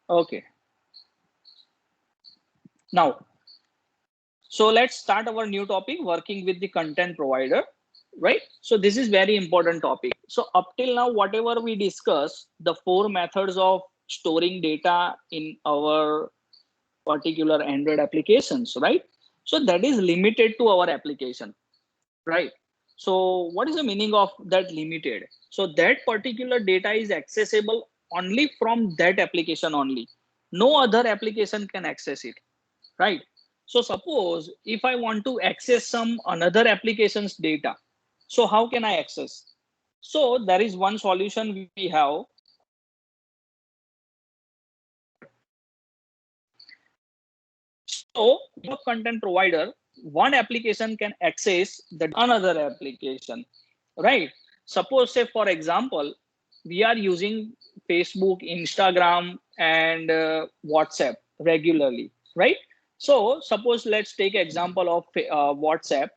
Okay. Now, so let's start our new topic, working with the content provider, right? So this is very important topic. So up till now, whatever we discuss, the four methods of storing data in our particular Android applications, right? So that is limited to our application, right? So what is the meaning of that limited? So that particular data is accessible only from that application only. No other application can access it, right? So suppose if I want to access some another application's data, so how can I access? So there is one solution we have. So your content provider, one application can access the another application, right? Suppose say for example, we are using Facebook, Instagram, and WhatsApp regularly, right? So suppose let's take example of WhatsApp.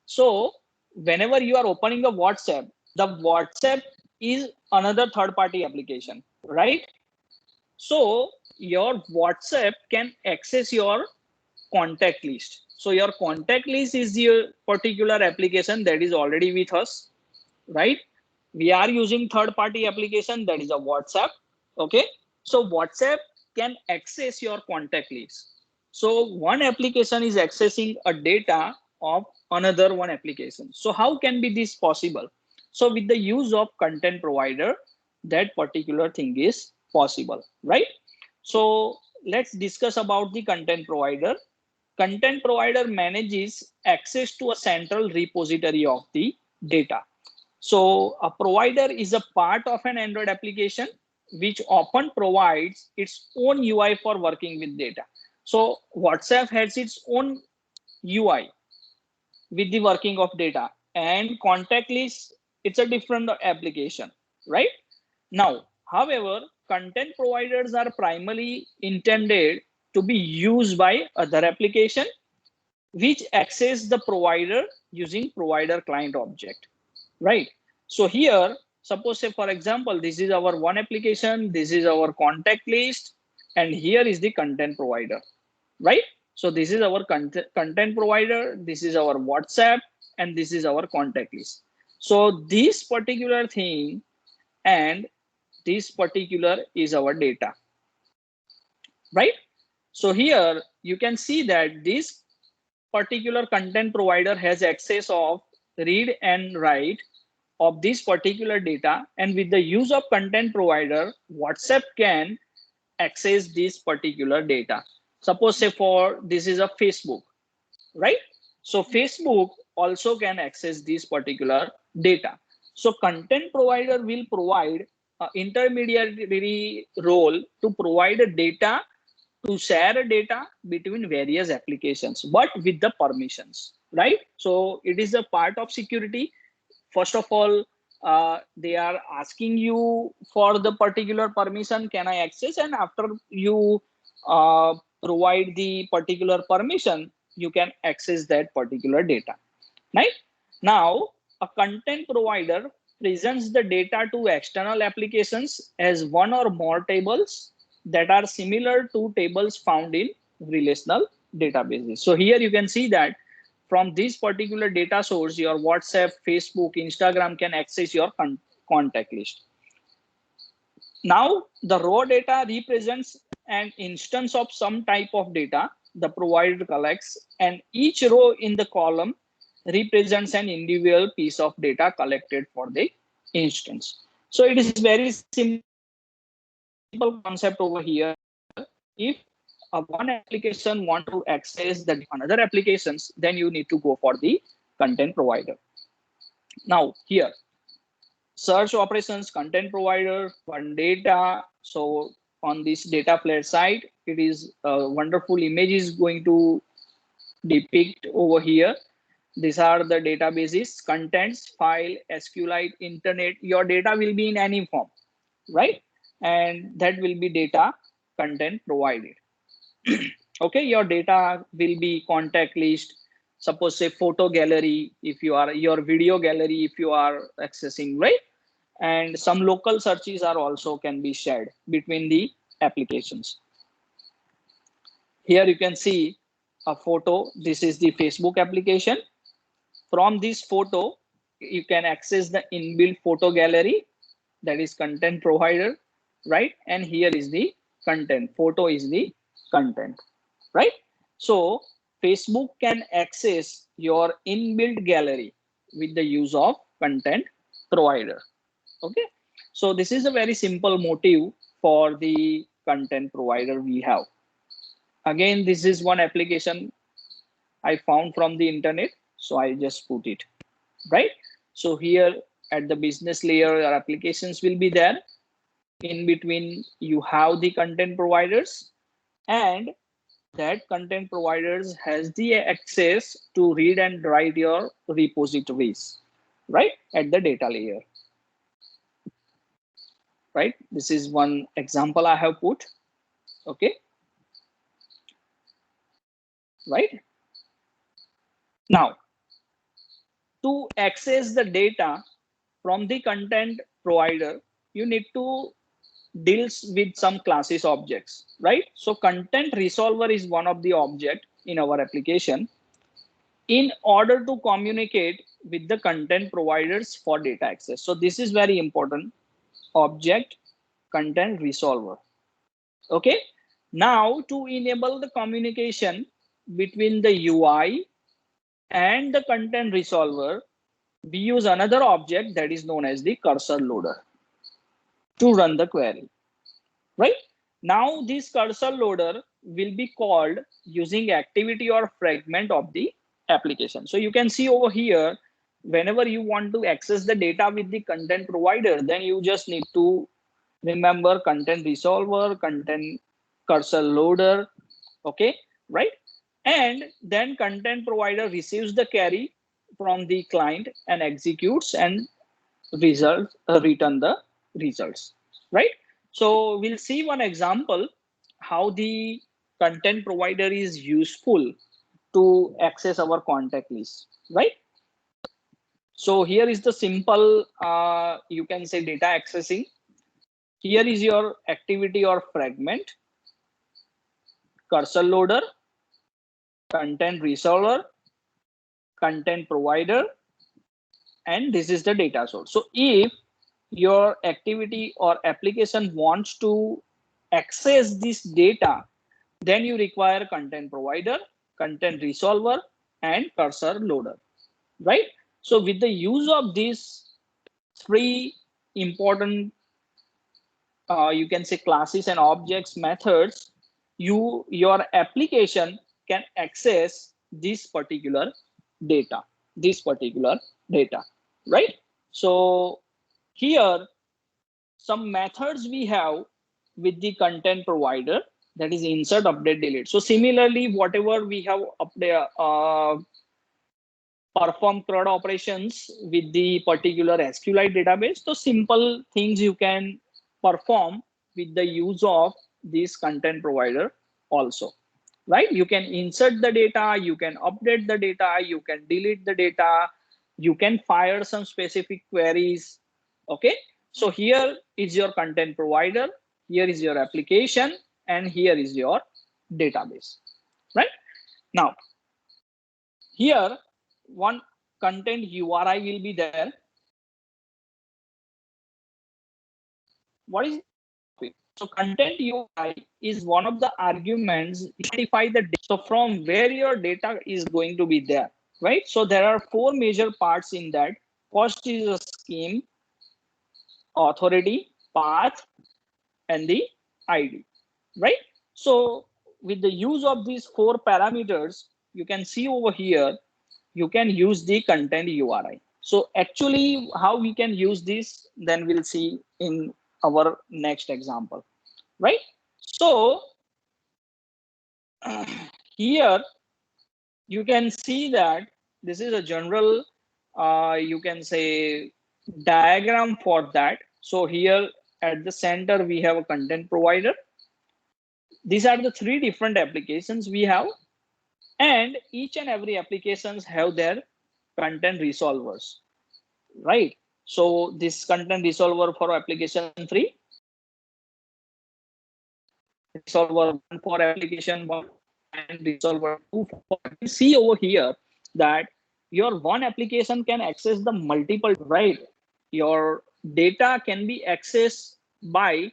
So whenever you are opening the WhatsApp, the WhatsApp is another third party application, right? So your WhatsApp can access your contact list. So your contact list is your particular application that is already with us, right? We are using third party application, that is a WhatsApp. Okay. So WhatsApp can access your contact list. So one application is accessing a data of another one application. So how can be this possible? So with the use of content provider, that particular thing is possible, right? So let's discuss about the content provider. Content provider manages access to a central repository of the data. So a provider is a part of an Android application which often provides its own UI for working with data. So WhatsApp has its own UI with the working of data, and contact list, it's a different application, right? Now, however, content providers are primarily intended to be used by other application which access the provider using provider client object, right? So here, suppose say for example, this is our one application, this is our contact list, and here is the content provider, right? So this is our content provider, this is our WhatsApp, and this is our contact list. So this particular thing and this particular is our data, right? So here you can see that this particular content provider has access of read and write of this particular data, and with the use of content provider, WhatsApp can access this particular data. Suppose say for this is a Facebook, right? So Facebook also can access this particular data. So content provider will provide an intermediary role to provide a data, to share data between various applications, but with the permissions, right? So it is a part of security. First of all, they are asking you for the particular permission, can I access? And after you provide the particular permission, you can access that particular data, right? Now, a content provider presents the data to external applications as one or more tables that are similar to tables found in relational databases. So here you can see that from this particular data source, your WhatsApp, Facebook, Instagram can access your contact list. Now, the raw data represents an instance of some type of data the provider collects, and each row in the column represents an individual piece of data collected for the instance. So it is very simple concept over here. If one application want to access the another applications, then you need to go for the content provider. Now here, search operations, content provider, one data. So on this data flat site, it is a wonderful image is going to depict over here. These are the databases, contents, file, SQLite, internet. Your data will be in any form, right? And that will be data content provided. Okay, your data will be contact list, suppose say photo gallery, if you are your video gallery, if you are accessing, right? And some local searches are also can be shared between the applications. Here you can see a photo. This is the Facebook application. From this photo, you can access the inbuilt photo gallery, that is content provider, right? And here is the content. Photo is the content, right? So Facebook can access your inbuilt gallery with the use of content provider. Okay, so this is a very simple motive for the content provider we have. Again, this is one application I found from the internet, so I just put it, right? So here at the business layer, your applications will be there. In between, you have the content providers, and that content providers has the access to read and write your repositories, right? At the data layer, right? This is one example I have put, okay? Right? Now, to access the data from the content provider, you need to deals with some classes objects, right? So content resolver is one of the object in our application in order to communicate with the content providers for data access. So this is very important, object content resolver. Okay, now to enable the communication between the UI and the content resolver, we use another object that is known as the cursor loader to run the query, right? Now this cursor loader will be called using activity or fragment of the application. So you can see over here, whenever you want to access the data with the content provider, then you just need to remember content resolver, content cursor loader, okay, right? And then content provider receives the query from the client and executes and return the results, right? So we'll see one example how the content provider is useful to access our contact list, right? So here is the simple you can say data accessing. Here is your activity or fragment, cursor loader, content resolver, content provider, and this is the data source. So if your activity or application wants to access this data, then you require content provider, content resolver, and cursor loader, right? So with the use of these three important you can say classes and objects methods, your application can access this particular data, right? So here some methods we have with the content provider, that is insert, update, delete. So similarly, whatever we have update perform CRUD operations with the particular SQLite database, so simple things you can perform with the use of this content provider also, right? You can insert the data, you can update the data, you can delete the data, you can fire some specific queries, okay? So here is your content provider, here is your application, and here is your database, right? Now, here one content URI will be there. What is it? So content URI is one of the arguments identify the data. So from where your data is going to be there, right? So there are four major parts in that. First is a scheme, authority, path, and the ID, right? So with the use of these four parameters, you can see over here, you can use the content URI. So actually how we can use this, then we'll see in our next example, right? So here you can see that this is a general, you can say diagram for that. So here at the center, we have a content provider. These are the three different applications we have, and each and every applications have their content resolvers, right? So this content resolver for application 3, resolver 1 for application 1 and resolver 2 for. You see over here that your one application can access the multiple, right? Your data can be accessed by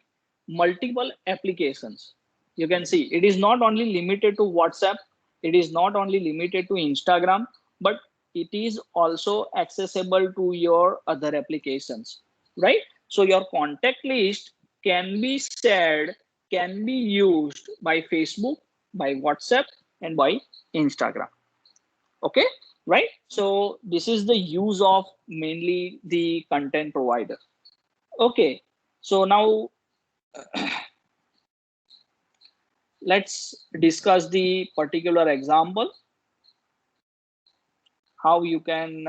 multiple applications. You can see it is not only limited to WhatsApp, it is not only limited to Instagram, but it is also accessible to your other applications, right? So your contact list can be shared, can be used by Facebook, by WhatsApp, and by Instagram. Okay, right? So this is the use of mainly the content provider. Okay, so now let's discuss the particular example, how you can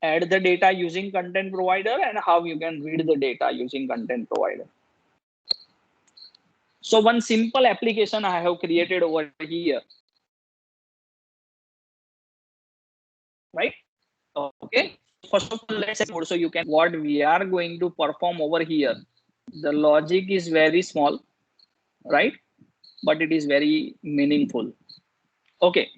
add the data using content provider and how you can read the data using content provider. So one simple application I have created over here, right? Okay. First of all, let's also you can what we are going to perform over here. The logic is very small, right? But it is very meaningful. Okay.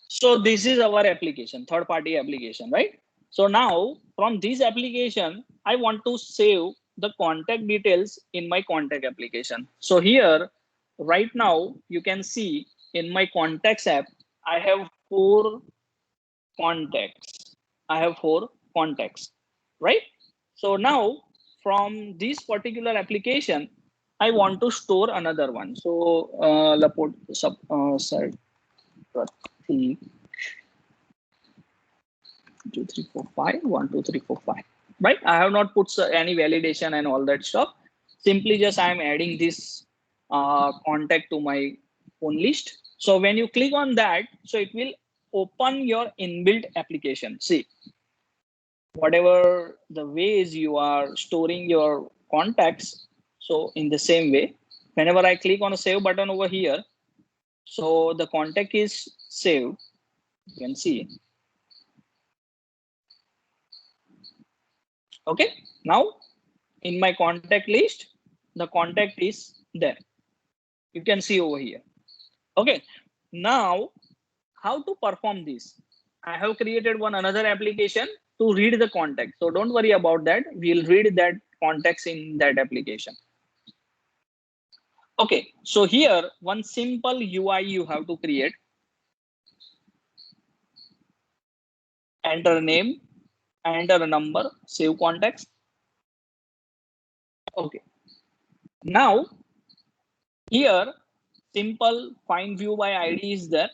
So this is our application, third-party application, right? So now from this application, I want to save the contact details in my contact application. So here, right now, you can see in my contacts app, I have 4 contacts. I have 4 contacts, right? So now from this particular application, I want to store another one. So Pratik 2 3 4 5 1 2 3 4 5, right? I have not put any validation and all that stuff. Simply just I am adding this contact to my phone list. So when you click on that, so it will open your inbuilt application. See, whatever the ways you are storing your contacts, so in the same way, whenever I click on a save button over here, so the contact is saved. You can see. Okay, now in my contact list, the contact is there. You can see over here. Okay, now how to perform this? I have created one another application to read the contact. So don't worry about that. We'll read that contacts in that application. Okay, so here one simple UI you have to create. Enter a name, enter a number, save contacts. Okay, now here simple find view by ID is there.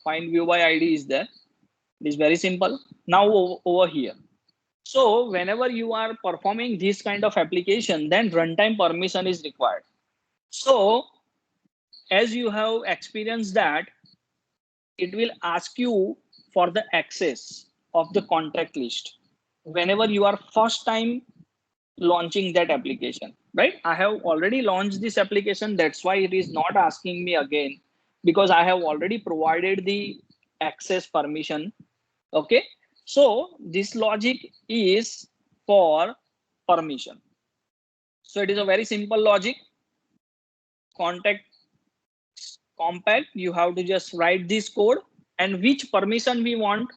Find view by ID is there. It is very simple. Now over here. So whenever you are performing this kind of application, then runtime permission is required. So as you have experienced that, it will ask you for the access of the contact list whenever you are first time launching that application, right? I have already launched this application. That's why it is not asking me again, because I have already provided the access permission. Okay, so this logic is for permission. So it is a very simple logic. Contact compact, you have to just write this code, and which permission we want.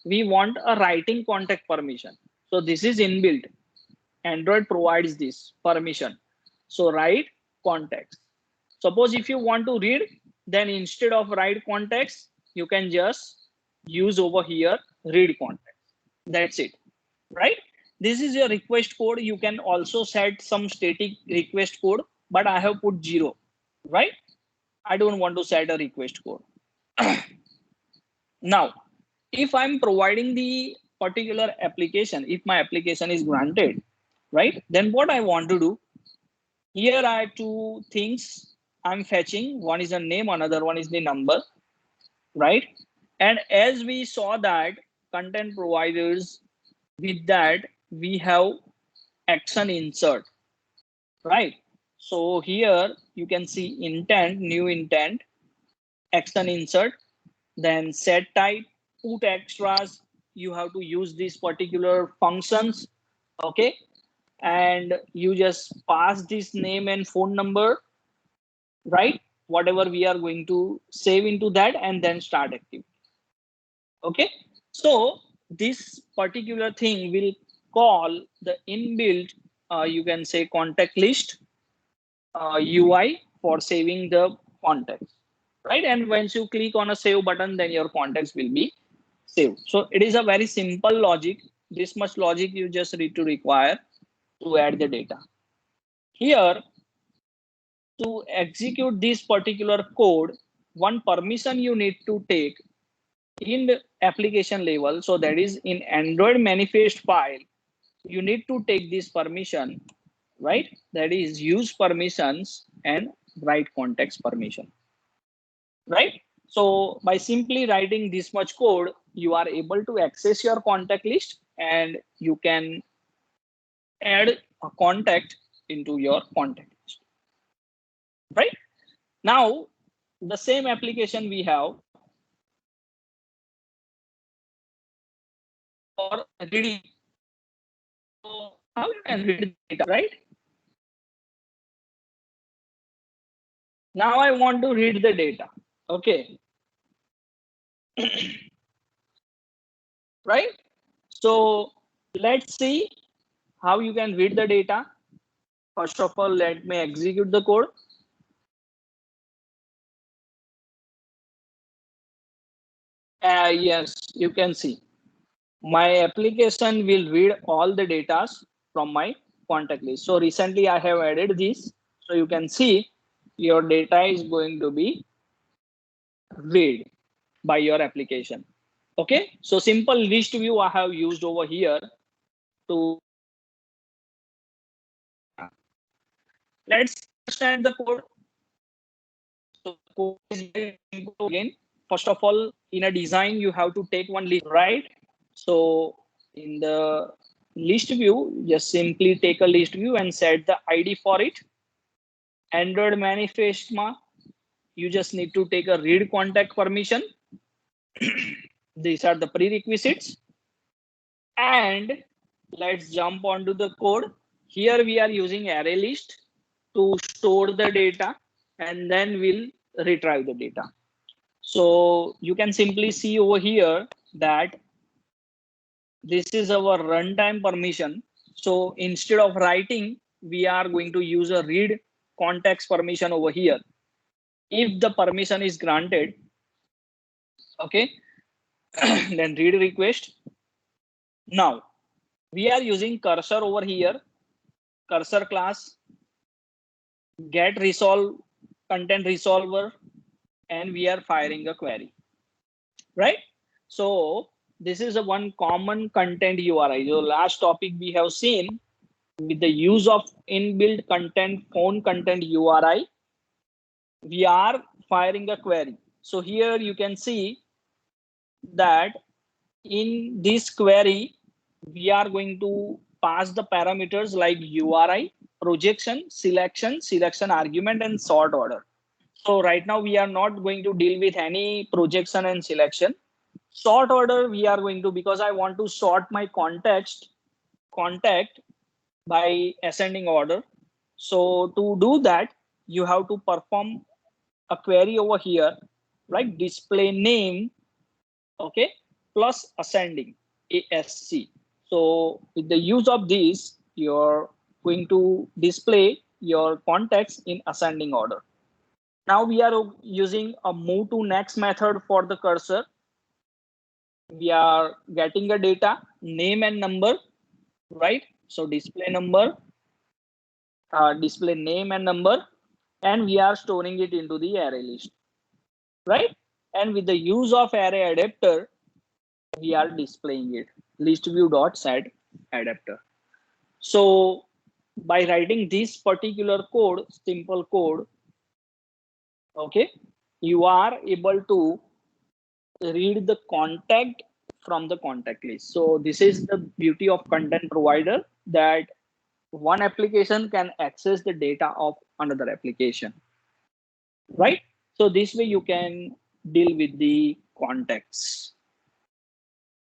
We want a writing contact permission. So this is inbuilt. Android provides this permission. So write context. Suppose if you want to read, then instead of write context, you can just use over here read context. That's it, right? This is your request code. You can also set some static request code, but I have put 0, right? I don't want to set a request code. Now, if I'm providing the particular application, if my application is granted, right, then what I want to do, here I have 2 things I'm fetching. One is a name, another one is the number, right? And as we saw that content providers, with that we have action insert, right? So here you can see intent, new intent, action insert, then set type, put extras. You have to use these particular functions. Okay, and you just pass this name and phone number, right? Whatever we are going to save into that, and then start active. Okay, so this particular thing will call the inbuilt, you can say, contact list UI for saving the contacts, right? And once you click on a save button, then your contacts will be saved. So it is a very simple logic. This much logic you just need to require to add the data. Here, to execute this particular code, one permission you need to take in the application level, so that is in Android manifest file, you need to take this permission, right? That is use permissions and write context permission, right? So by simply writing this much code, you are able to access your contact list, and you can add a contact into your contact list, right? Now, the same application we have for reading. So how you can read data, right? Now I want to read the data. Okay. Right? So let's see how you can read the data. First of all, let me execute the code. Yes, you can see my application will read all the data from my contact list. So recently I have added this. So you can see your data is going to be read by your application. Okay, so simple list view I have used over here to. Let's understand the code. So code is very simple again. First of all, in a design, you have to take one list, right? So in the list view, just simply take a list view and set the ID for it. Android manifest ma, you just need to take a read contact permission. These are the prerequisites. And let's jump onto the code. Here we are using array list to store the data, and then we'll retrieve the data. So you can simply see over here that this is our runtime permission. So instead of writing, we are going to use a read context permission over here. If the permission is granted, okay, then read request. Now we are using cursor over here, cursor class, get resolve content resolver, and we are firing a query, right? So this is a one common content URI. The last topic we have seen, with the use of inbuilt content phone content URI, we are firing a query. So here you can see that in this query, we are going to pass the parameters like URI, projection, selection argument, and sort order. So right now we are not going to deal with any projection and selection. Sort order we are going to, because I want to sort my contact by ascending order. So to do that, you have to perform a query over here, right? Display name, okay, plus ascending, ASC. So with the use of this, you're going to display your contacts in ascending order. Now we are using a move to next method for the cursor. We are getting a data, name and number, right? So display number, display name and number, and we are storing it into the array list, right? And with the use of array adapter, we are displaying it, list view dot set adapter. So by writing this particular code, simple code, okay, you are able to read the contact from the contact list. So this is the beauty of content provider, that one application can access the data of another application, right? So this way you can deal with the contacts.